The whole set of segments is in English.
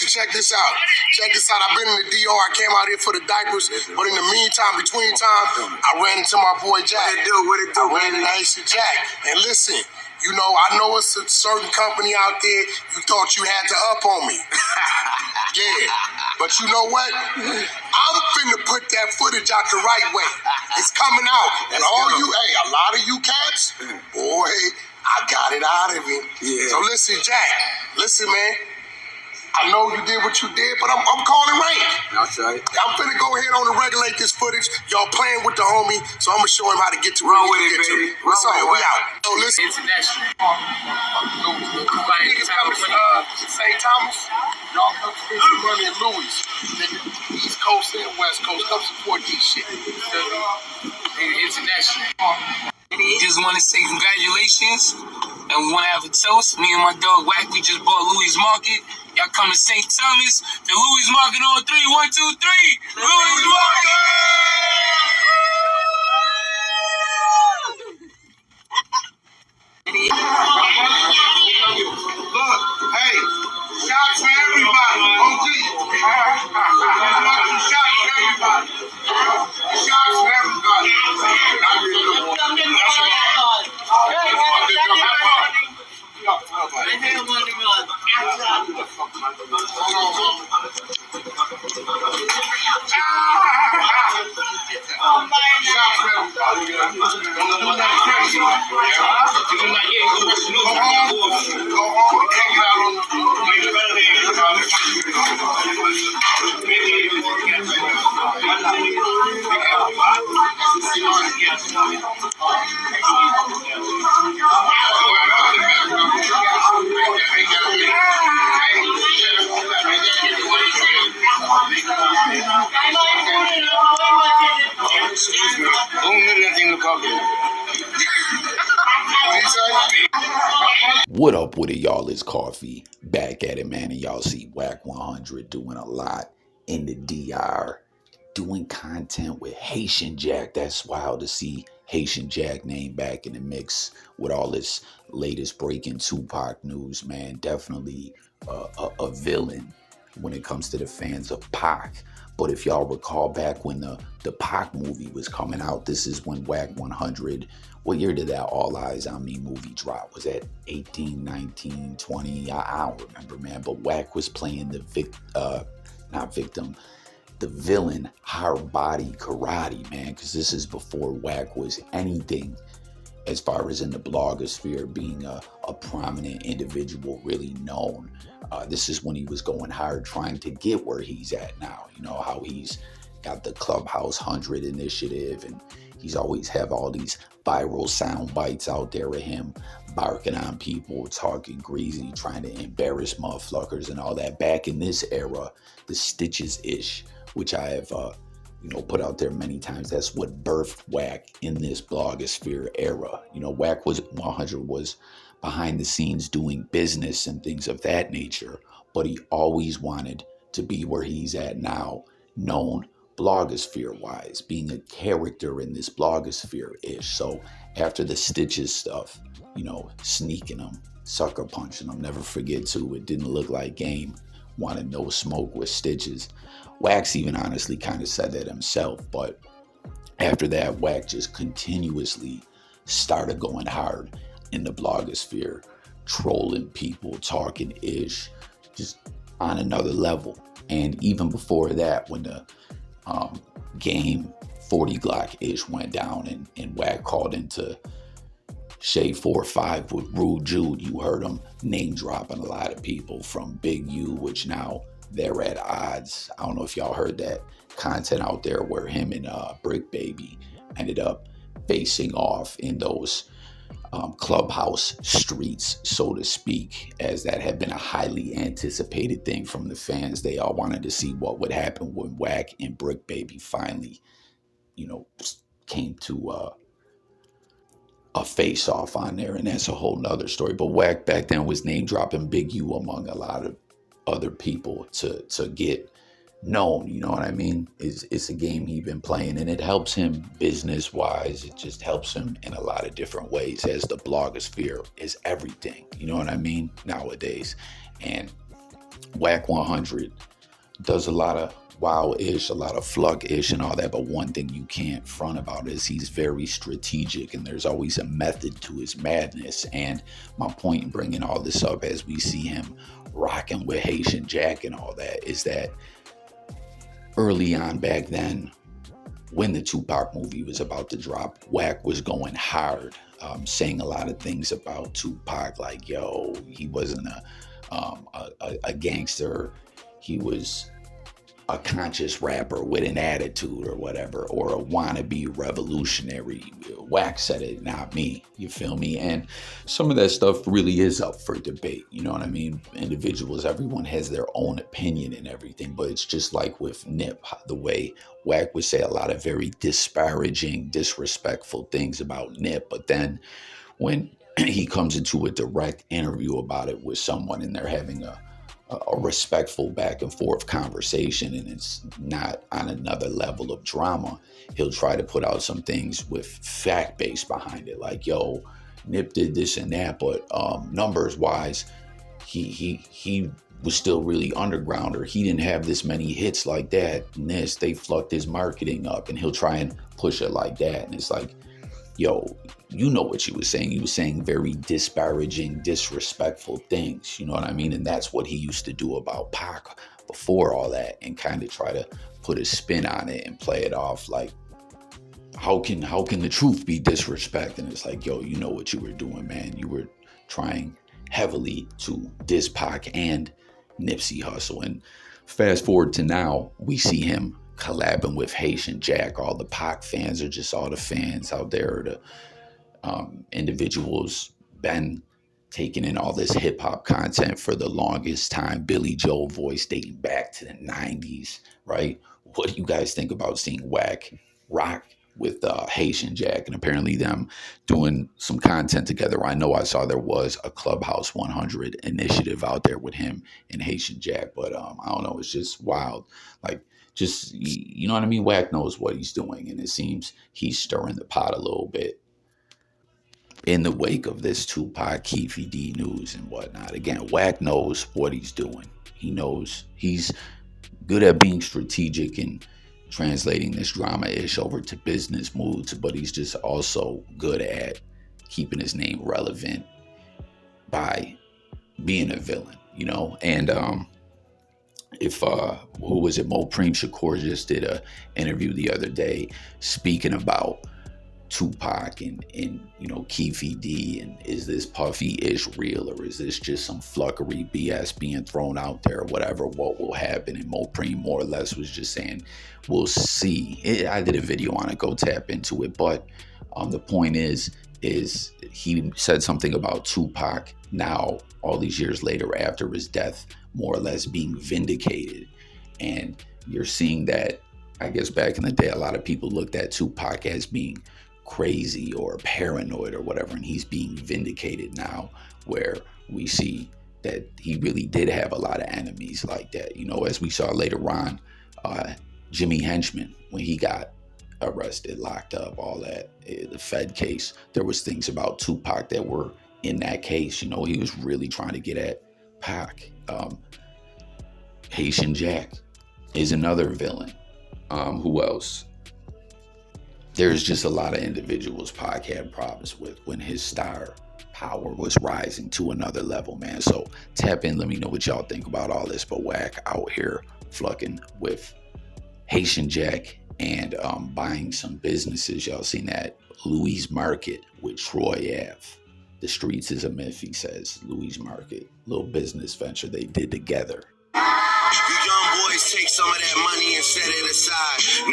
check this out. Check this out. I've been in the DR. I came out here for the diapers, but in the meantime, between time, I ran into my boy Jack. What it do? I ran into Haitian Jack. And listen, you know, I know it's a certain company out there. You thought you had to up on me. Yeah, but you know what? I'm finna put that footage out the right way. It's coming out. And all you, hey, a lot of you cats, boy, I got it out of him. Yeah. So listen, Jack, listen, man. I know you did what you did, but I'm calling rank. That's right. I'm finna go ahead on and regulate this footage. Y'all playing with the homie, so I'm gonna show him how to get to Run where with he it, get baby. to. What's up? We out. So listen. International. Niggas coming to St. Thomas. Y'all come spend some money in Louis. Nigga, East Coast and West Coast. Come support these shit. International. Just want to say congratulations and want to have a toast. Me and my dog Wack, we just bought Louis Market. Y'all come to St. Thomas, the Louis Market on 3, 1, 2, 3. Louis Market! Look, hey, shots for everybody. OG. Shots for everybody. Shots for everybody. What up with it, y'all? It's Coffee back at it, man. And y'all see WACK100 doing a lot in the DR, doing content with Haitian Jack. That's wild to see Haitian Jack name back in the mix with all this latest breaking Tupac news, man. Definitely a villain when it comes to the fans of Pac. But if y'all recall back when the Pac movie was coming out, this is when WACK100, what year did that All Eyes on Me movie drop? Was that 18, 19, 20? I don't remember, man. But Wack was playing the villain, hard body karate, man. Because this is before Wack was anything as far as in the blogosphere, being a prominent individual, really known. This is when he was going hard, trying to get where he's at now. You know, how he's got the Clubhouse 100 initiative, and he's always have all these viral sound bites out there of him barking on people, talking greasy, trying to embarrass motherfuckers and all that. Back in this era, the Stitches-ish, which I have put out there many times, that's what birthed Wack in this blogosphere era. You know, WACK100 was behind the scenes doing business and things of that nature, but he always wanted to be where he's at now, known blogosphere-wise, being a character in this blogosphere-ish. So after the Stitches stuff, you know, sneaking them, sucker punching them, never forget too, it didn't look like game, wanted no smoke with Stitches. Wax even honestly kind of said that himself, but after that, Wack just continuously started going hard in the blogosphere, trolling people, talking ish, just on another level. And even before that, when the game 40 Glock ish went down and Wack called into Shade 4-5 with Rude Jude, you heard him name dropping a lot of people from Big U, which now they're at odds. I don't know if y'all heard that content out there where him and Brick Baby ended up facing off in those Clubhouse streets, so to speak, as that had been a highly anticipated thing from the fans. They all wanted to see what would happen when Wack and Brick Baby finally, came to a face-off on there, and that's a whole nother story. But Wack back then was name dropping Big U among a lot of other people to get known, you know what I mean? It's a game he's been playing, and it helps him business-wise. It just helps him in a lot of different ways, as the blogosphere is everything, you know what I mean, nowadays. And WACK100 does a lot of wow-ish, a lot of flug-ish and all that, but one thing you can't front about is he's very strategic, and there's always a method to his madness. And my point in bringing all this up as we see him rocking with Haitian Jack and all that is that early on back then, when the Tupac movie was about to drop, Wack was going hard, saying a lot of things about Tupac, like, yo, he wasn't a gangster, he was a conscious rapper with an attitude or whatever, or a wannabe revolutionary. Wack said it, not me. You feel me? And some of that stuff really is up for debate. You know what I mean? Individuals, everyone has their own opinion and everything, but it's just like with Nip, the way Wack would say a lot of very disparaging, disrespectful things about Nip, but then when he comes into a direct interview about it with someone and they're having a respectful back and forth conversation and it's not on another level of drama, he'll try to put out some things with fact base behind it, like, yo, Nip did this and that, but numbers wise he was still really underground, or he didn't have this many hits like that, and this, they fucked his marketing up, and he'll try and push it like that. And it's like, yo, you know what you was saying. You was saying very disparaging, disrespectful things. You know what I mean? And that's what he used to do about Pac before all that, and kind of try to put a spin on it and play it off like, how can the truth be disrespect? And it's like, yo, you know what you were doing, man. You were trying heavily to diss Pac and Nipsey Hussle. And fast forward to now, we see him collabing with Haitian Jack. All the Pac fans are just all the fans out there. The individuals been taking in all this hip hop content for the longest time. Billy Joel voice dating back to the 90s, right? What do you guys think about seeing Wack rock with Haitian Jack, and apparently them doing some content together? I know I saw there was a Clubhouse 100 initiative out there with him and Haitian Jack, but I don't know, it's just wild. Like, just, you know what I mean? Wack knows what he's doing, and it seems he's stirring the pot a little bit in the wake of this Tupac, Keefy D news and whatnot. Again, Wack knows what he's doing. He knows he's good at being strategic and translating this drama-ish over to business moods, but he's just also good at keeping his name relevant by being a villain, you know? And if who was it, Mopreem Shakur just did a interview the other day speaking about Tupac and you know, Keefy D, and is this Puffy-ish real, or is this just some fluckery BS being thrown out there, or whatever, what will happen? And Mopreem more or less was just saying, we'll see. I did a video on it, go tap into it, but the point is he said something about Tupac now, all these years later after his death, more or less being vindicated. And you're seeing that, I guess back in the day, a lot of people looked at Tupac as being crazy or paranoid or whatever, and he's being vindicated now, where we see that he really did have a lot of enemies like that. You know, as we saw later on, Jimmy Henchman, when he got arrested, locked up, all that, the Fed case, there was things about Tupac that were in that case. You know, he was really trying to get at Pac. Haitian Jack is another villain. Who else? There's just a lot of individuals Pac had problems with when his star power was rising to another level, man. So tap in, let me know what y'all think about all this. But Wack out here flucking with Haitian Jack and buying some businesses. Y'all seen that Louis Market with Troy Ave. The streets is a myth, he says. Louis Market, little business venture they did together. You young boys take some of that money and set it aside.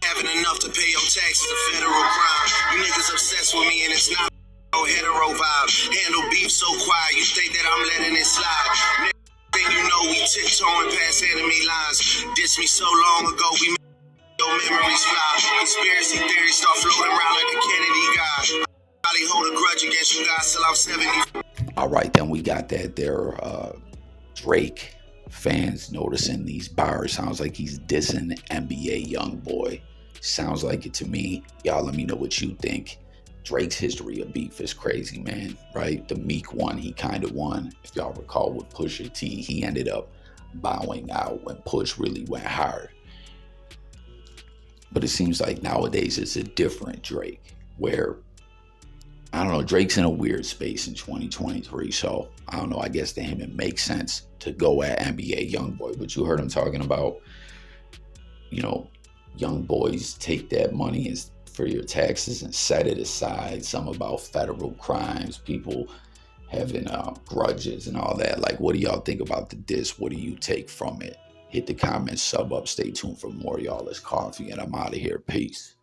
Having enough to pay your taxes a federal crime. You niggas obsessed with me and it's not no hetero vibe. Handle beef so quiet, you think that I'm letting it slide. Thing you know, we tiptoeing past enemy lines. Diss me so long ago, we made your memories fly. Conspiracy theories start floating around like a Kennedy guy. Probably hold a grudge against you guys till I'm 70. All right, then we got that there. Drake fans noticing these bars. Sounds like he's dissing Nbayoungboy. Sounds like it to me. Y'all let me know what you think. Drake's history of beef is crazy, man, right? The Meek one, he kind of won. If y'all recall with Pusha T, he ended up bowing out when push really went hard. But it seems like nowadays it's a different Drake, where, I don't know, Drake's in a weird space in 2023. So I don't know, I guess to him it makes sense to go at Nbayoungboy. But you heard him talking about, you know, young boys take that money for your taxes and set it aside. Some about federal crimes, people having grudges and all that. Like, what do y'all think about the diss? What do you take from it? Hit the comments, sub up, stay tuned for more, y'all. It's Coffee, and I'm out of here. Peace.